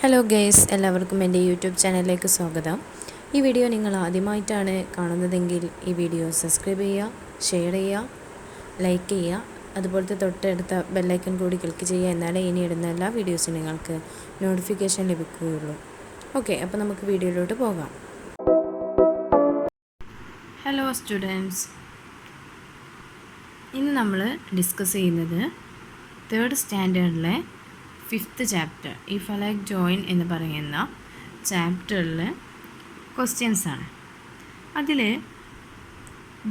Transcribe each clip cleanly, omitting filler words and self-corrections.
Hello guys, എല്ലാവർക്കും എൻ്റെ YouTube ചാനലിലേക്ക് സ്വാഗതം. ഈ വീഡിയോ നിങ്ങൾ ആദ്യമായിട്ടാണ് കാണുന്നതെങ്കിൽ ഈ വീഡിയോ സബ്സ്ക്രൈബ് ചെയ്യുക, ഷെയർ ചെയ്യുക, ലൈക്ക് ചെയ്യുക, അതുപോലത്തെ തൊട്ടടുത്ത ബെല്ലൈക്കൺ കൂടി ക്ലിക്ക് ചെയ്യുക. എന്നാലേ ഇനി ഇടുന്ന എല്ലാ വീഡിയോസും നിങ്ങൾക്ക് നോട്ടിഫിക്കേഷൻ ലഭിക്കുകയുള്ളൂ. ഓക്കെ, അപ്പോൾ നമുക്ക് വീഡിയോയിലോട്ട് പോകാം. ഹലോ സ്റ്റുഡൻസ്, ഇന്ന് നമ്മൾ ഡിസ്കസ് ചെയ്യുന്നത് 3rd സ്റ്റാൻഡേർഡിലെ 5th chapter if I like join എന്ന് പറയുന്ന ചാപ്റ്ററിലെ ക്വസ്റ്റ്യൻസാണ്. അതിൽ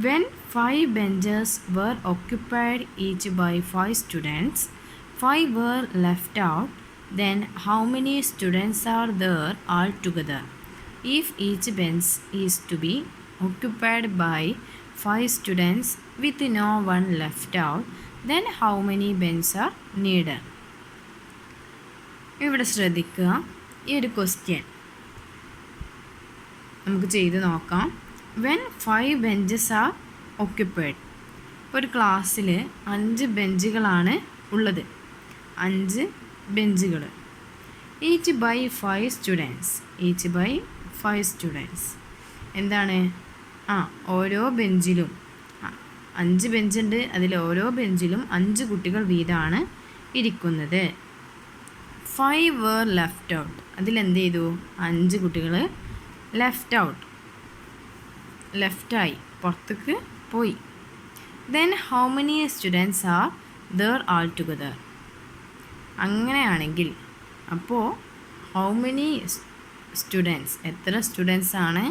when 5 benches were occupied each by 5 students, 5 were left out, then how many students are there altogether? If each bench is to be occupied by 5 students with no one left out, then how many benches are needed? ഇവിടെ ശ്രദ്ധിക്കുക, ഈ ഒരു question നമുക്ക് ചെയ്ത് നോക്കാം. When 5 benches R occupied, ഒരു ക്ലാസ്സിൽ 5 ബെഞ്ചുകളാണ് ഉള്ളത്. 5 ബെഞ്ചുകൾ. Each by 5 students, each by 5 students എന്താണ്? ഓരോ ബെഞ്ചിലും 5 ബെഞ്ചുണ്ട്. അതിൽ ഓരോ ബെഞ്ചിലും 5 കുട്ടികൾ വീതമാണ് ഇരിക്കുന്നത്. 5 were left out, അതിലെന്ത് ചെയ്തു? 5 കുട്ടികൾ ലെഫ്റ്റായി, പുറത്തേക്ക് പോയി. Then how many students are there all together? അങ്ങനെയാണെങ്കിൽ അപ്പോൾ ഹൗ മെനി സ്റ്റുഡൻസ്, എത്ര സ്റ്റുഡൻസ് ആണ്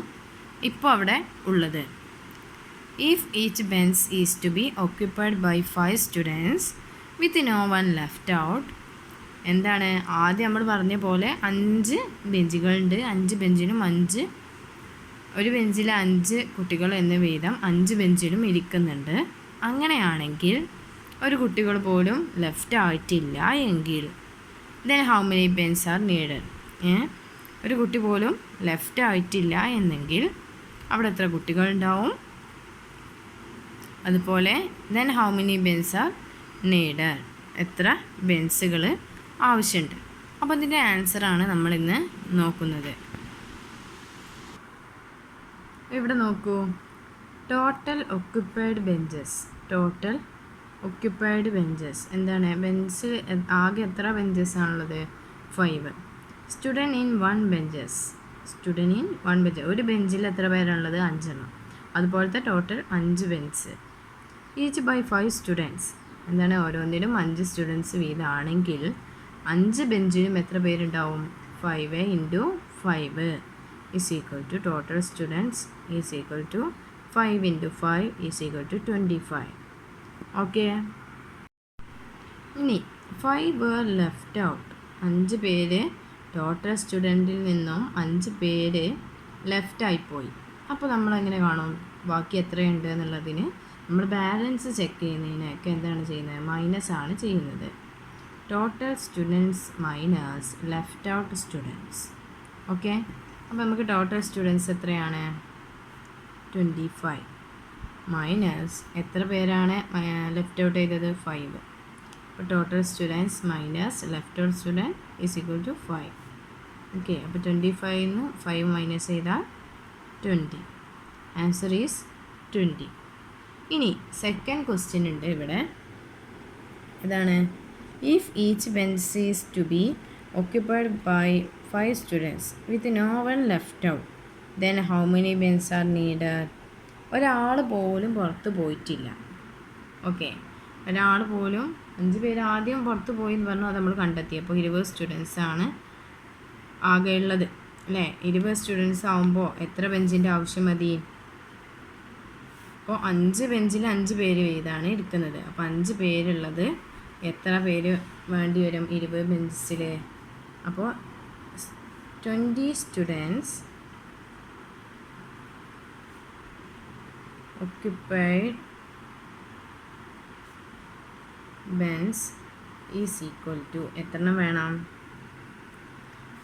ഇപ്പോൾ അവിടെ ഉള്ളത്? If each bench is to be occupied by 5 students with no one left out, എന്താണ്? ആദ്യം നമ്മൾ പറഞ്ഞ പോലെ 5 ബെഞ്ചുകളുണ്ട്. 5 ബെഞ്ചിനും 5, ഒരു ബെഞ്ചിൽ 5 കുട്ടികൾ എന്ന വീതം 5 ബെഞ്ചിലും ഇരിക്കുന്നുണ്ട്. അങ്ങനെയാണെങ്കിൽ ഒരു കുട്ടികൾ പോലും ലെഫ്റ്റ് ആയിട്ടില്ല എങ്കിൽ then how many bench are needed? ഒരു കുട്ടി പോലും ലെഫ്റ്റ് ആയിട്ടില്ല എന്നെങ്കിൽ അവിടെ എത്ര കുട്ടികളുണ്ടാവും? അതുപോലെ then how many bench are needed, എത്ര ബെഞ്ചുകൾ ആവശ്യമുണ്ട്? അപ്പോൾ ഇതിൻ്റെ ആൻസറാണ് നമ്മളിന്ന് നോക്കുന്നത്. ഇവിടെ നോക്കൂ, ടോട്ടൽ ഒക്യുപ്പൈഡ് ബെഞ്ചസ് എന്താണ്? ബെഞ്ച് ആകെ എത്ര ബെഞ്ചസ് ആണുള്ളത്? 5. സ്റ്റുഡൻറ്റ് ഇൻ 1 bench, ഒരു ബെഞ്ചിൽ എത്ര പേരാണുള്ളത്? 5 എണ്ണം. അതുപോലത്തെ total 5 bench. Each by 5 students എന്താണ്? ഓരോന്നിനും 5 സ്റ്റുഡൻസ് വീതമാണെങ്കിൽ 5 ബെഞ്ചിലും എത്ര പേരുണ്ടാവും? 5 × 5 is equal to total students is equal to 5 × 5 is equal to 25. Okay, ഇനി 5 were left out, 5 പേര് ടോട്ടൽ സ്റ്റുഡൻറ്റിൽ നിന്നും 5 പേര് ലെഫ്റ്റായിപ്പോയി. അപ്പോൾ നമ്മളെങ്ങനെ കാണും ബാക്കി എത്രയുണ്ട് എന്നുള്ളതിന്? നമ്മൾ ബാലൻസ് ചെക്ക് ചെയ്യുന്നതിനൊക്കെ എന്താണ് ചെയ്യുന്നത്? മൈനസ് ആണ് ചെയ്യുന്നത്. Total students minus left out students. Okay, അപ്പോൾ നമുക്ക് ടോട്ടൽ സ്റ്റുഡൻസ് എത്രയാണ്? 25 മൈനസ് എത്ര പേരാണ് ലെഫ്റ്റ് ഔട്ട് ചെയ്തത്? 5. അപ്പോൾ total students minus left out student is equal to 5. Okay, അപ്പോൾ 25 5 മൈനസ് ചെയ്താൽ 20. Answer is 20. ഇനി സെക്കൻഡ് ക്വസ്റ്റ്യൻ ഉണ്ട് ഇവിടെ. ഇതാണ്, if each bench is to be occupied by 5 students with no one left out, then how many bench are needed? ഒരാൾ പോലും പുറത്ത് പോയിട്ടില്ല. ഓക്കെ, ഒരാൾ പോലും 5 പേര് ആദ്യം പുറത്ത് പോയി എന്ന് പറഞ്ഞു, അത് നമ്മൾ കണ്ടെത്തി. അപ്പോൾ 20 സ്റ്റുഡൻസ് ആണ് ആകെ ഉള്ളത് അല്ലേ? 20 സ്റ്റുഡൻസ് ആകുമ്പോൾ എത്ര ബെഞ്ചിൻ്റെ ആവശ്യം മതി? അപ്പോൾ 5 ബെഞ്ചിൽ 5 പേര് വീതമാണ് ഇരിക്കുന്നത്. അപ്പോൾ 5 പേരുള്ളത് എത്ര പേര് വേണ്ടി വരും 20 ബെഞ്ചിൽ? അപ്പോൾ 20 students occupied bench is equal to എത്രണ്ണം വേണം?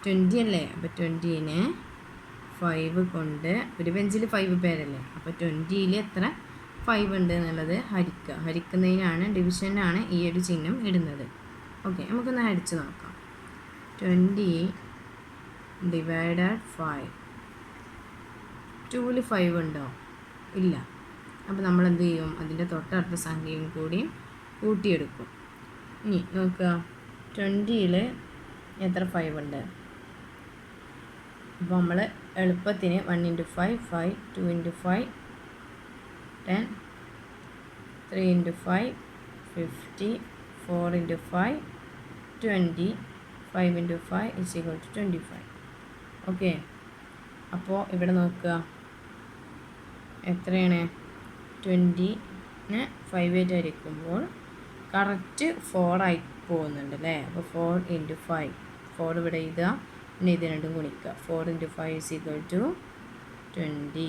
20 അല്ലേ? അപ്പോൾ 20നെ 5 കൊണ്ട്, ഒരു ബെഞ്ചിൽ 5 പേരല്ലേ, അപ്പോൾ 20ൽ എത്ര 5 ഉണ്ട് എന്നുള്ളത് ഹരിക്കുന്നതിനാണ്, ഡിവിഷനാണ് ഈ ഒരു ചിഹ്നം ഇടുന്നത്. ഓക്കെ, നമുക്കൊന്ന് ഹരിച്ച് നോക്കാം. 20 ഡിവൈഡഡ് 5. 2ൽ 5 ഉണ്ടോ? ഇല്ല. അപ്പോൾ നമ്മൾ എന്ത് ചെയ്യും? അതിൻ്റെ തൊട്ടടുത്ത സംഖ്യയും കൂടി കൂട്ടിയെടുക്കും. ഇനി നോക്കുക, 20ൽ എത്ര 5 ഉണ്ട്? അപ്പോൾ നമ്മൾ എളുപ്പത്തിന് 1 × 5 5, 2 × 5 10, 3 × 5 50, 4 × 5 20, 5 × 5 = 25. ഓക്കെ, അപ്പോൾ ഇവിടെ നോക്കുക എത്രയാണ്? 20നെ 5 ആയിട്ട് ഹരിക്കുമ്പോൾ കറക്റ്റ് 4 ആയി പോകുന്നുണ്ട് അല്ലേ? അപ്പോൾ 4 × 5, 4 ഇവിടെ എഴുതുക, പിന്നെ ഇത് രണ്ടും ഗുണിക്കുക. 4 × 5 = 20.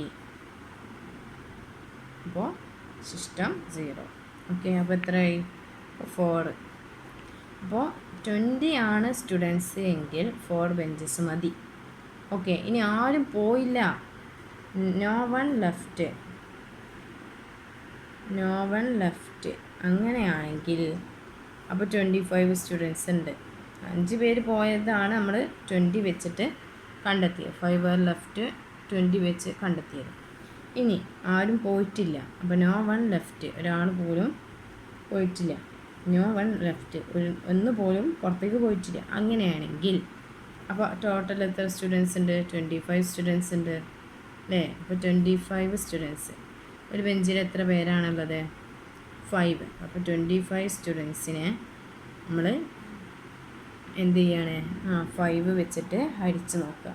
അപ്പോൾ സിസ്റ്റം 0. ഓക്കെ, അപ്പോൾ എത്രയായി? 4. അപ്പോൾ 20 ആണ് സ്റ്റുഡൻസ് എങ്കിൽ 4 ബെഞ്ചസ് മതി. ഓക്കെ, ഇനി ആരും പോയില്ല, നോ വൺ ലെഫ്റ്റ്. അങ്ങനെയാണെങ്കിൽ അപ്പോൾ 25 സ്റ്റുഡൻസ് ഉണ്ട്. 5 പേര് പോയതാണ് നമ്മൾ 20 വെച്ചിട്ട് കണ്ടെത്തിയത്. 5 were left, 20 വെച്ച് കണ്ടെത്തിയത്. ഇനി ആരും പോയിട്ടില്ല, അപ്പോൾ നോ വൺ ലെഫ്റ്റ്, ഒരാൾ പോലും പോയിട്ടില്ല. നോ വൺ ലെഫ്റ്റ്, ഒന്ന് പോലും പുറത്തേക്ക് പോയിട്ടില്ല. അങ്ങനെയാണെങ്കിൽ അപ്പോൾ ടോട്ടൽ എത്ര സ്റ്റുഡൻസ് ഉണ്ട്? 25 സ്റ്റുഡൻസ് ഉണ്ട് അല്ലേ? അപ്പോൾ 25 സ്റ്റുഡൻസ്. ഒരു ബെഞ്ചിൽ എത്ര പേരാണുള്ളത്? 5. അപ്പോൾ 25 സ്റ്റുഡൻസിനെ നമ്മൾ എന്ത് ചെയ്യാണ്? 5 വെച്ചിട്ട് ഹരിച്ച് നോക്കുക.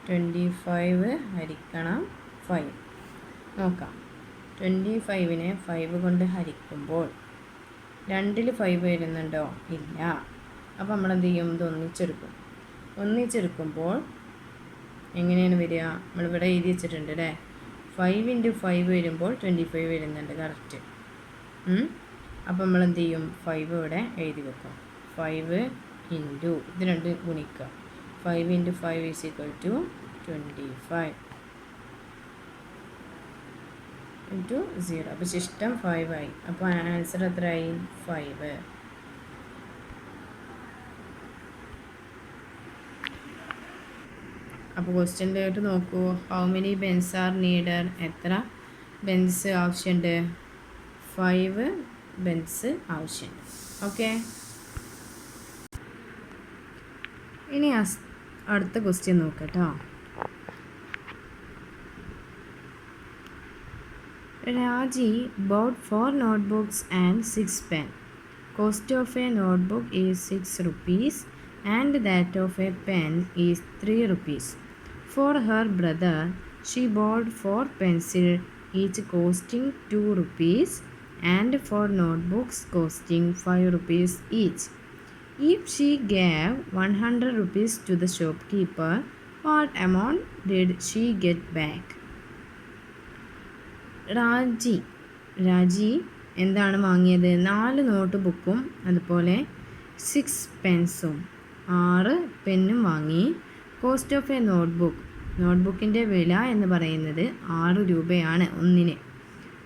25 ഹരിക്കണം 5 നോക്കാം. 25നെ 5 കൊണ്ട് ഹരിക്കുമ്പോൾ 2ൽ 5 വരുന്നുണ്ടോ? ഇല്ല. അപ്പോൾ നമ്മൾ എന്ത് ചെയ്യും? ഇത് ഒന്നിച്ചെടുക്കുമ്പോൾ എങ്ങനെയാണ് വരിക? നമ്മളിവിടെ എഴുതി വെച്ചിട്ടുണ്ട് അല്ലേ? 5 × 5 വരുമ്പോൾ 25 വരുന്നുണ്ട് കറക്റ്റ്. അപ്പോൾ നമ്മൾ എന്ത് ചെയ്യും? 5 ഇവിടെ എഴുതി വെക്കും. 5 ഇൻറ്റു ഇത് രണ്ട് ഗുണിക്കുക. 5 × 5 = 25 ഇൻറ്റു 0. അപ്പോൾ സിസ്റ്റം 5 ആയി. അപ്പോൾ ആൻസർ എത്രയായി? 5. അപ്പോൾ ക്വസ്റ്റ്യനിലോട്ട് നോക്കൂ. How many Benz R needed? എത്ര ബെൻസ് ആവശ്യമുണ്ട്? 5 ബെൻസ് ആവശ്യമുണ്ട്. ഓക്കെ, ഇനി അടുത്ത ക്വസ്റ്റ്യൻ നോക്കട്ടോ. Raji bought 4 notebooks and 6 pens. Cost of a notebook is 6 rupees and that of a pen is 3 rupees. For her brother, she bought 4 pencils, each costing 2 rupees, and 4 notebooks costing 5 rupees each. If she gave 100 rupees to the shopkeeper, what amount did she get back? രാജി എന്താണ് വാങ്ങിയത്? 4 not ബുക്കും അതുപോലെ 6 പെൻസും 6 പെന്നും വാങ്ങി. Cost of A നോട്ട്ബുക്കിൻ്റെ വില എന്ന് പറയുന്നത് 6 രൂപയാണ് ഒന്നിന്.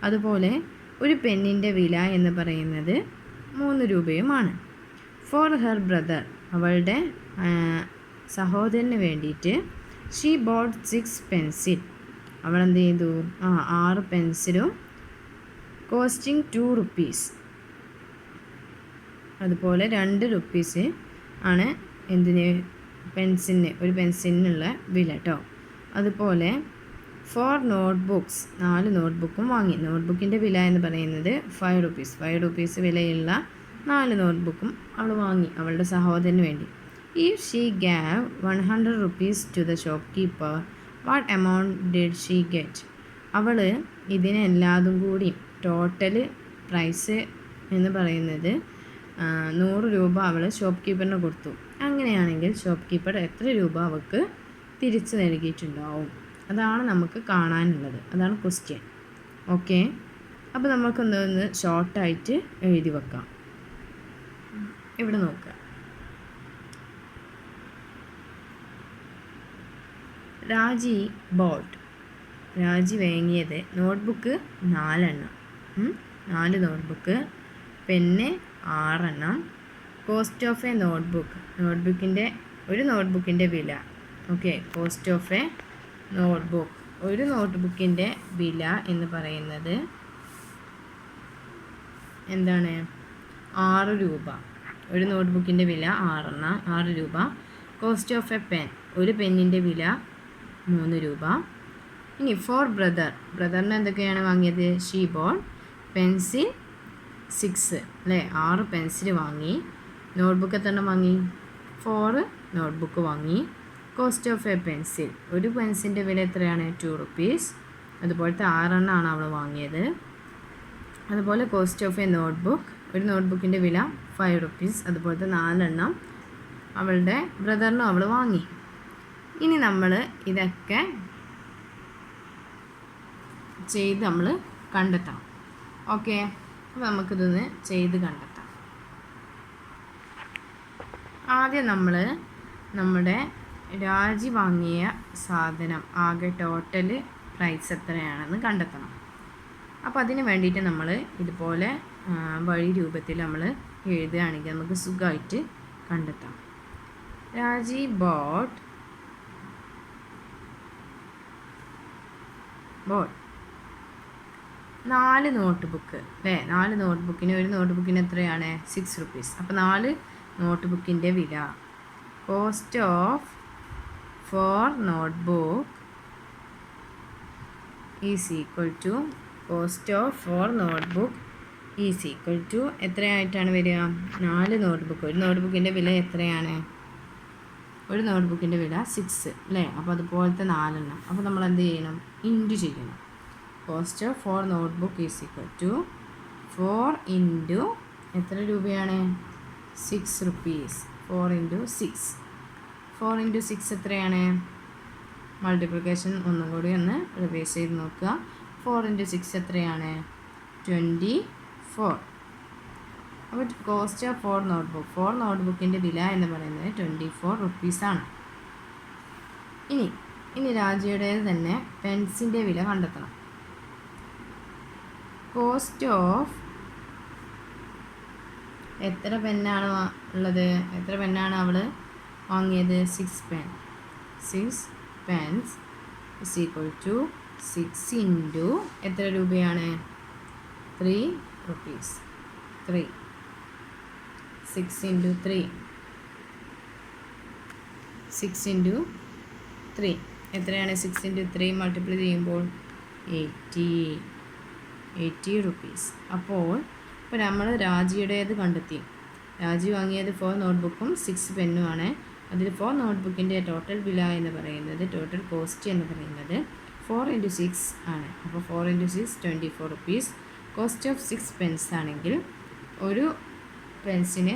അതുപോലെ ഒരു പെന്നിൻ്റെ വില എന്ന് പറയുന്നത് 3 രൂപയുമാണ്. ഫോർ ഹെർ ബ്രദർ, അവളുടെ സഹോദരന് വേണ്ടിയിട്ട് ഷീ ബോട്ട് 6 പെൻസിൽ, അവൾ എന്ത് ചെയ്തു? 6 പെൻസിലും കോസ്റ്റിംഗ് 2 റുപ്പീസ്, അതുപോലെ 2 റുപ്പീസ് ആണ് എന്തിന്? പെൻസിലിന്, ഒരു പെൻസിലിനുള്ള വില കേട്ടോ. അതുപോലെ 4 നോട്ട്ബുക്സ്, 4 നോട്ട്ബുക്കും വാങ്ങി. നോട്ട്ബുക്കിൻ്റെ വില എന്ന് പറയുന്നത് 5 റുപ്പീസ്. 5 റുപ്പീസ് വിലയുള്ള 4 നോട്ട്ബുക്കും അവൾ വാങ്ങി അവളുടെ സഹോദരന് വേണ്ടി. If she gave 100 rupees to the shopkeeper, what amount did she get? അവൾ ഇതിനെല്ലാതും കൂടി ടോട്ടൽ പ്രൈസ് എന്ന് പറയുന്നത് 100 രൂപ അവൾ ഷോപ്പ് കീപ്പറിന് കൊടുത്തു. അങ്ങനെയാണെങ്കിൽ ഷോപ്പ് കീപ്പർ എത്ര രൂപ അവൾക്ക് തിരിച്ചു നൽകിയിട്ടുണ്ടാവും? അതാണ് നമുക്ക് കാണാനുള്ളത്. അതാണ് ക്വസ്റ്റ്യൻ. ഓക്കെ, അപ്പോൾ നമുക്കൊന്ന് ഷോർട്ടായിട്ട് എഴുതി വെക്കാം. ഇവിടെ നോക്കുക. രാജി ബോട്ട്, രാജി വാങ്ങിയത് നോട്ട്ബുക്ക് 4 എണ്ണം, 4 നോട്ട്ബുക്ക്, പെന്ന് 6 എണ്ണം. കോസ്റ്റ് ഓഫ് എ നോട്ട്ബുക്ക്, ഒരു നോട്ട്ബുക്കിൻ്റെ വില okay, cost of A notebook. ഒരു നോട്ട്ബുക്കിൻ്റെ വില എന്ന് പറയുന്നത് എന്താണ്? 6 രൂപ. ഒരു നോട്ട്ബുക്കിൻ്റെ വില 6 രൂപ. കോസ്റ്റ് ഓഫ് എ പെൻ, ഒരു പെന്നിൻ്റെ വില 3 രൂപ. ഇനി ഫോർ ബ്രദറിന് എന്തൊക്കെയാണ് വാങ്ങിയത്? ഷീ ബോട്ട് പെൻസിൽ 6 അല്ലേ, 6 പെൻസിൽ വാങ്ങി. നോട്ട്ബുക്ക് എത്ര വാങ്ങി? 4 നോട്ട്ബുക്ക് വാങ്ങി. കോസ്റ്റ് ഓഫ് എ പെൻസിൽ, ഒരു പെൻസിലിൻ്റെ വില എത്രയാണ്? 2 റുപ്പീസ്. അതുപോലത്തെ 6 എണ്ണമാണ് അവൾ വാങ്ങിയത്. അതുപോലെ കോസ്റ്റ് ഓഫ് എ നോട്ട്ബുക്ക്, ഒരു നോട്ട്ബുക്കിൻ്റെ വില 5 റുപ്പീസ്. അതുപോലത്തെ 4 എണ്ണം അവളുടെ ബ്രദറിനും അവൾ വാങ്ങി. ഇനി നമ്മൾ ഇതൊക്കെ ചെയ്ത് നമ്മൾ കണ്ടെത്തണം. ഓക്കെ, അപ്പോൾ നമുക്കിതൊന്ന് ചെയ്ത് കണ്ടെത്താം. ആദ്യം നമ്മൾ നമ്മുടെ രാജി വാങ്ങിയ സാധനം ആകെ ടോട്ടൽ പ്രൈസ് എത്രയാണെന്ന് കണ്ടെത്തണം. അപ്പോൾ അതിന് വേണ്ടിയിട്ട് നമ്മൾ ഇതുപോലെ വഴി രൂപത്തിൽ നമ്മൾ എഴുതുകയാണെങ്കിൽ നമുക്ക് സുഖമായിട്ട് കണ്ടെത്താം. രാജി ബോട്ട് 4 നോട്ട്ബുക്ക് അല്ലേ. 4 നോട്ട്ബുക്കിന്, ഒരു നോട്ട്ബുക്കിന് എത്രയാണ്? 6 റുപ്പീസ്. അപ്പോൾ 4 നോട്ട്ബുക്കിൻ്റെ വില. Cost of 4 notebook is equal to, cost of 4 notebook is equal to എത്രയായിട്ടാണ് വരിക? 4 നോട്ട്ബുക്ക്. ഒരു നോട്ട്ബുക്കിൻ്റെ വില എത്രയാണ്? ഒരു നോട്ട്ബുക്കിൻ്റെ വില 6 അല്ലേ. അപ്പോൾ അതുപോലത്തെ 4 എണ്ണം. അപ്പോൾ നമ്മൾ എന്ത് ചെയ്യണം? ഇൻറ്റു ചെയ്യണം. Cost of 4 notebook is equal to 4 into എത്ര രൂപയാണ്? 6 റുപ്പീസ്. 4 ഇൻറ്റു 6. 4 ഇൻറ്റു 6 എത്രയാണ്? മൾട്ടിപ്ലിക്കേഷൻ ഒന്നും കൂടി ഒന്ന് റിവേഴ്സ് ചെയ്ത് നോക്കുക. 4 ഇൻറ്റു 6 എത്രയാണ്? 24. അപ്പോൾ കോസ്റ്റ് ഓഫ് 4 നോട്ട്ബുക്ക്, 4 നോട്ട്ബുക്കിൻ്റെ വില എന്ന് പറയുന്നത് 24 റുപ്പീസാണ്. ഇനി രാജയുടെ തന്നെ പെൻസിൻ്റെ വില കണ്ടെത്തണം. കോസ്റ്റ് ഓഫ് എത്ര പെന്നാണ് ഉള്ളത്? എത്ര പെന്നാണ് അവൾ വാങ്ങിയത്? 6 pen. 6 pens is equal to 6 into എത്ര രൂപയാണ്? 3 റുപ്പീസ്. 3. 6 ഇൻറ്റു 3. 6 ഇൻറ്റു 3 എത്രയാണ്? 6 ഇൻറ്റു 3 മൾട്ടിപ്ലൈ ചെയ്യുമ്പോൾ 80 റുപ്പീസ്. അപ്പോൾ നമ്മൾ രാജിയുടേത് കണ്ടെത്തി. രാജി വാങ്ങിയത് 4 നോട്ട്ബുക്കും 6 പെന്നുമാണ്. അതിൽ 4 നോട്ട്ബുക്കിൻ്റെ ടോട്ടൽ വില എന്ന് പറയുന്നത്, ടോട്ടൽ കോസ്റ്റ് എന്ന് പറയുന്നത് 4 ഇൻറ്റു 6 ആണ്. അപ്പോൾ 4 into 6 24 rupees. Cost of 6 pens ആണെങ്കിൽ ഒരു പെൻസിന്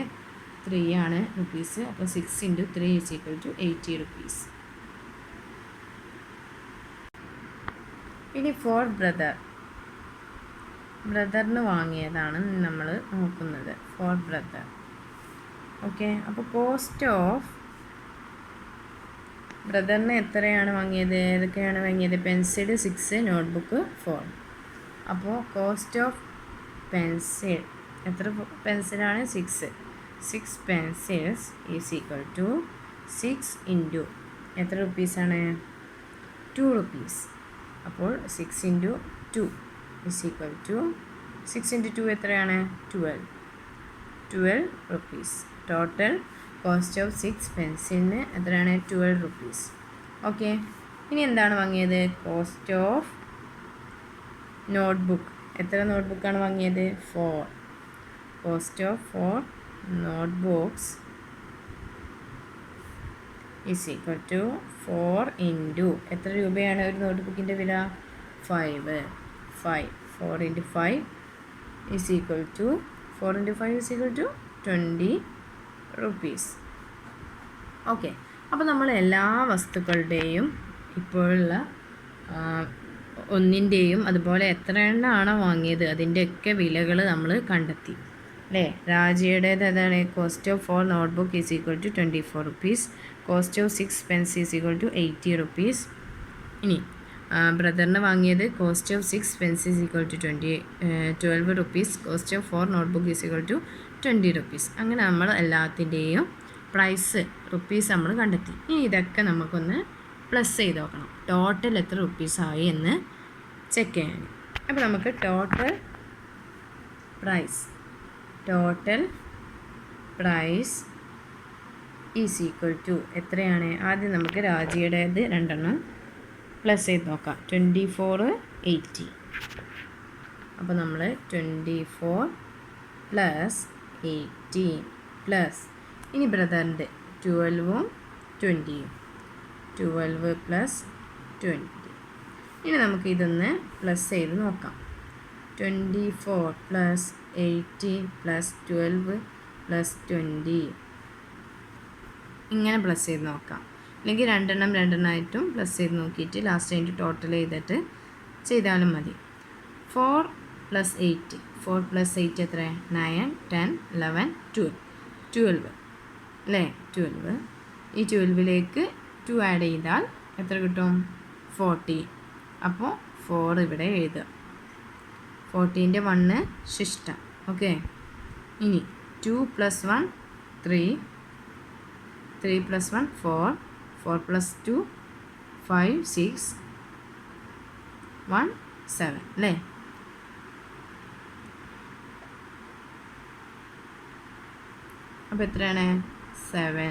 3 ആണ് റുപ്പീസ്. അപ്പോൾ 6 into 3 is equal to 80 rupees. ഇനി ഫോർ ബ്രദറിന് വാങ്ങിയതാണ് നമ്മൾ നോക്കുന്നത്. For brother. ഓക്കെ, അപ്പോൾ കോസ്റ്റ് ഓഫ് ബ്രദറിന് എത്രയാണ് വാങ്ങിയത്? ഏതൊക്കെയാണ് വാങ്ങിയത്? Pencil 6, notebook 4. അപ്പോൾ കോസ്റ്റ് ഓഫ് പെൻസിൽ, എത്ര പെൻസിലാണ്? 6 pencils is equal to 6 into എത്ര റുപ്പീസാണ്? 2 റുപ്പീസ്. അപ്പോൾ 6 into 2 is equal to 6 into 2 എത്രയാണ്? 12 റുപ്പീസ്. ടോട്ടൽ കോസ്റ്റ് ഓഫ് 6 പെൻസിലിന് എത്രയാണ്? 12 റുപ്പീസ്. ഓക്കെ, ഇനി എന്താണ് വാങ്ങിയത്? Cost of notebook. എത്ര നോട്ട്ബുക്കാണ് വാങ്ങിയത്? 4. Cost of 4 notebooks is equal to 4 into എത്ര രൂപയാണ് ഒരു നോട്ട്ബുക്കിൻ്റെ വില? 5. 4 into 5 is equal to 4 into 5 is equal to 20 rupees. Okay, അപ്പോൾ നമ്മൾ എല്ലാ വസ്തുക്കളുടെയും ഇപ്പോഴുള്ള ഒന്നിൻ്റെയും അതുപോലെ എത്ര എണ്ണമാണ് വാങ്ങിയത് അതിൻ്റെയൊക്കെ വിലകൾ നമ്മൾ കണ്ടെത്തി അല്ലേ. രാജിയുടേത് ഏതാണ്? Cost of 4 notebook is equal to 24 rupees. Cost of 6 pens is equal to 80 rupees. ഇനി ബ്രദറിന് വാങ്ങിയത് cost of 6 pens is equal to 12 rupees. Cost of 4 notebook is equal to 20 rupees. അങ്ങനെ നമ്മൾ എല്ലാത്തിൻ്റെയും പ്രൈസ് റുപ്പീസ് നമ്മൾ കണ്ടെത്തി. ഇനി ഇതൊക്കെ നമുക്കൊന്ന് പ്ലസ് ചെയ്ത് നോക്കണം. ടോട്ടൽ എത്ര റുപ്പീസായി എന്ന് ചെക്ക് ചെയ്യാൻ. അപ്പോൾ നമുക്ക് total price is equal to എത്രയാണ്? ആദ്യം നമുക്ക് രാജിയുടേത് രണ്ടെണ്ണം പ്ലസ് ചെയ്ത് നോക്കാം. 2480. അപ്പോൾ നമ്മൾ 24 പ്ലസ് 80 പ്ലസ് ഇനി ബ്രദറിൻ്റെ 12ഉം 20യും 12 പ്ലസ് 20. ഇനി നമുക്ക് ഇതൊന്ന് പ്ലസ് ചെയ്ത് നോക്കാം. 24 പ്ലസ് 80 പ്ലസ് 12 പ്ലസ് 20 ഇങ്ങനെ പ്ലസ് ചെയ്ത് നോക്കാം. അല്ലെങ്കിൽ രണ്ടെണ്ണമായിട്ടും പ്ലസ് ചെയ്ത് നോക്കിയിട്ട് ലാസ്റ്റ് അതിൻ്റെ ടോട്ടൽ ചെയ്തിട്ട് ചെയ്താലും മതി. 4 പ്ലസ് 8 എത്ര? 9 10 11 12 അല്ലേ? 12. ഈ 12ലേക്ക് 2 ആഡ് ചെയ്താൽ എത്ര കിട്ടും? 40. അപ്പോൾ 4 ഇവിടെ എഴുതുക. 40ൻ്റെ 1 ശിഷ്ട. ഓക്കെ. ഇനി 2 പ്ലസ് 1 3 പ്ലസ് 1 4 പ്ലസ് 2 5 6 1 7 അല്ലേ? അപ്പോൾ എത്രയാണ്? 7.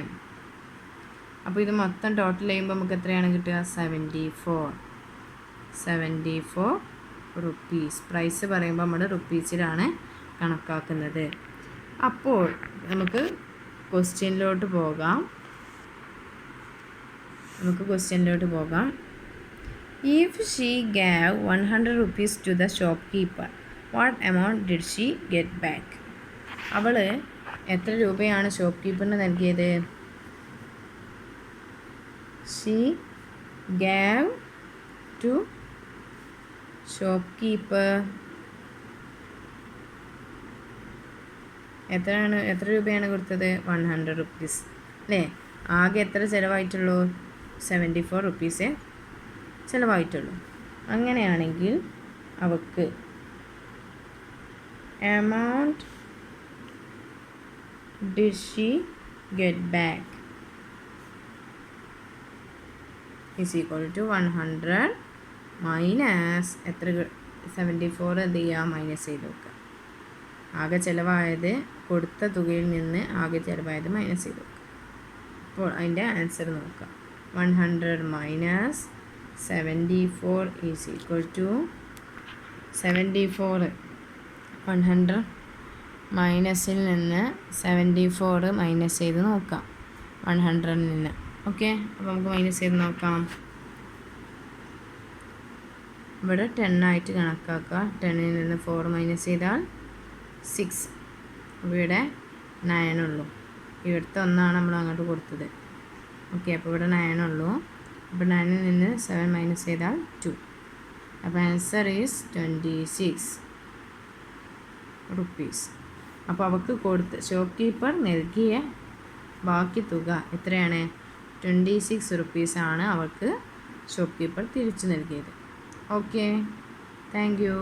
അപ്പോൾ ഇത് മൊത്തം ടോട്ടൽ ചെയ്യുമ്പോൾ നമുക്ക് എത്രയാണ് കിട്ടുക? 74 റുപ്പീസ്. പ്രൈസ് പറയുമ്പോൾ നമ്മൾ റുപ്പീസിലാണ് കണക്കാക്കുന്നത്. അപ്പോൾ നമുക്ക് ക്വസ്റ്റ്യനിലോട്ട് പോകാം. If she gave 100 rupees to the shopkeeper, what amount did she get back? അവൾ എത്ര രൂപയാണ് ഷോപ്പ് കീപ്പറിന് നൽകിയത്? She gave to shopkeeper എത്ര രൂപയാണ് കൊടുത്തത്? 100 rupees അല്ലേ? ആകെ എത്ര ചിലവായിട്ടുള്ളൂ? 74 റുപ്പീസേ ചിലവായിട്ടുള്ളൂ. അങ്ങനെയാണെങ്കിൽ അവൾക്ക് amount did she get back is equal to 100 minus എത്ര? 74 എന്ത് ചെയ്യുക? മൈനസ് ചെയ്ത് നോക്കുക. ആകെ ചിലവായത് കൊടുത്ത തുകയിൽ നിന്ന് ആകെ ചിലവായത് മൈനസ് ചെയ്ത് നോക്കുക. അപ്പോൾ അതിൻ്റെ ആൻസർ നോക്കാം. 100 മൈനസ് 74 ഈസ് ഈക്വൽ ടു 74. 100 മൈനസിൽ നിന്ന് 74 മൈനസ് ചെയ്ത് നോക്കാം 100ൽ നിന്ന്. ഓക്കെ. അപ്പോൾ നമുക്ക് മൈനസ് ചെയ്ത് നോക്കാം. ഇവിടെ 10 ആയിട്ട് കണക്കാക്കുക. 10ൽ നിന്ന് 4 മൈനസ് ചെയ്താൽ 6. അപ്പോൾ ഇവിടെ 9 ഉള്ളൂ. ഇവിടുത്തെ 1 നമ്മൾ അങ്ങോട്ട് കൊടുത്തത്. ഓക്കെ. അപ്പോൾ ഇവിടെ 9 ഉള്ളൂ. അപ്പോൾ 9ൽ നിന്ന് 7 മൈനസ് ചെയ്താൽ 2. അപ്പോൾ ആൻസർ ഈസ് 26 റുപ്പീസ്. അപ്പോൾ അവൾക്ക് ഷോപ്പ് കീപ്പർ നൽകിയ ബാക്കി തുക എത്രയാണ്? 26 റുപ്പീസാണ് അവൾക്ക് ഷോപ്പ് കീപ്പർ തിരിച്ചു നൽകിയത്. ഓക്കെ. Thank you.